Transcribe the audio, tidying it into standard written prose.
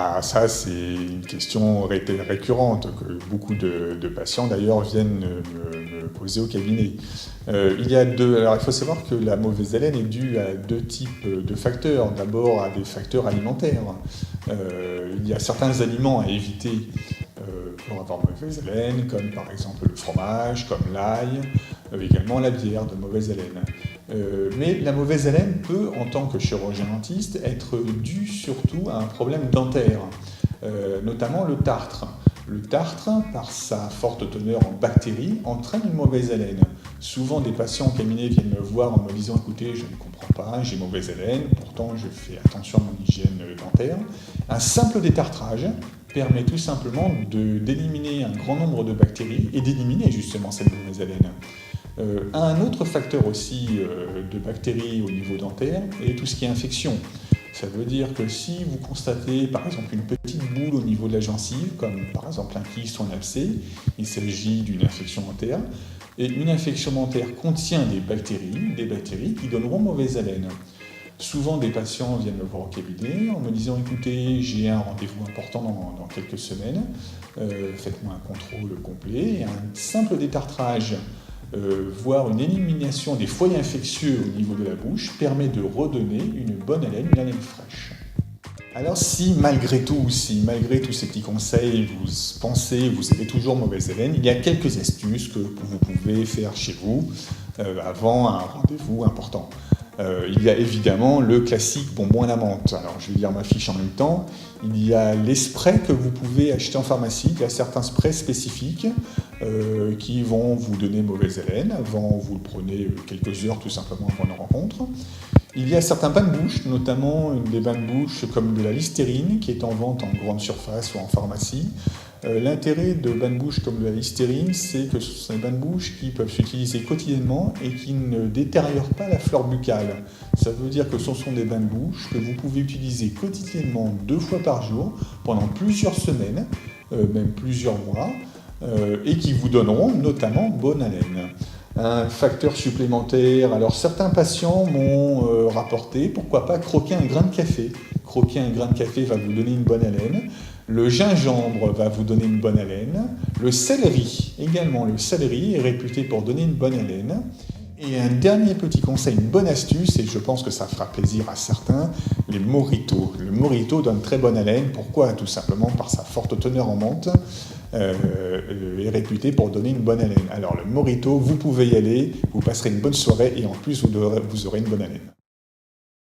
Ah, ça, c'est une question récurrente que beaucoup de patients d'ailleurs viennent me poser au cabinet. Alors, il faut savoir que la mauvaise haleine est due à deux types de facteurs. D'abord, à des facteurs alimentaires. Il y a certains aliments à éviter pour avoir mauvaise haleine, comme par exemple le fromage, comme l'ail, également la bière de mauvaise haleine. Mais la mauvaise haleine peut, en tant que chirurgien-dentiste, être due surtout à un problème dentaire, notamment le tartre. Le tartre, par sa forte teneur en bactéries, entraîne une mauvaise haleine. Souvent, des patients au cabinet viennent me voir en me disant « Écoutez, je ne comprends pas, j'ai mauvaise haleine, pourtant je fais attention à mon hygiène dentaire ». Un simple détartrage permet tout simplement d'éliminer un grand nombre de bactéries et d'éliminer justement cette mauvaise haleine. Un autre facteur aussi de bactéries au niveau dentaire est tout ce qui est infection. Ça veut dire que si vous constatez par exemple une petite boule au niveau de la gencive, comme par exemple un kyste ou un abcès, il s'agit d'une infection dentaire. Et une infection dentaire contient des bactéries qui donneront mauvaise haleine. Souvent, des patients viennent me voir au cabinet en me disant « Écoutez, j'ai un rendez-vous important dans quelques semaines, faites-moi un contrôle complet. » Et un simple détartrage, voire une élimination des foyers infectieux au niveau de la bouche, permet de redonner une bonne haleine, une haleine fraîche. Alors si malgré tous ces petits conseils, vous pensez, vous avez toujours mauvaise haleine, il y a quelques astuces que vous pouvez faire chez vous avant un rendez-vous important. Il y a évidemment le classique bonbon à la menthe. Alors je vais lire ma fiche en même temps. Il y a les sprays que vous pouvez acheter en pharmacie. Il y a certains sprays spécifiques qui vont vous donner mauvaise haleine. Vous le prenez quelques heures tout simplement avant une rencontre. Il y a certains bains de bouche, notamment des bains de bouche comme de la Listerine qui est en vente en grande surface ou en pharmacie. L'intérêt de bains de bouche comme de la Listerine, c'est que ce sont des bains de bouche qui peuvent s'utiliser quotidiennement et qui ne détériorent pas la flore buccale. Ça veut dire que ce sont des bains de bouche que vous pouvez utiliser quotidiennement 2 fois par jour pendant plusieurs semaines, même plusieurs mois, et qui vous donneront notamment bonne haleine. Un facteur supplémentaire, alors certains patients m'ont rapporté, pourquoi pas croquer un grain de café. Croquer un grain de café va vous donner une bonne haleine. Le gingembre va vous donner une bonne haleine. Le céleri, également, le céleri est réputé pour donner une bonne haleine. Et un dernier petit conseil, une bonne astuce, et je pense que ça fera plaisir à certains, les mojitos. Le mojito donne très bonne haleine. Pourquoi? Tout simplement par sa forte teneur en menthe. Est réputé pour donner une bonne haleine. Alors le mojito, vous pouvez y aller, vous passerez une bonne soirée et en plus vous aurez une bonne haleine.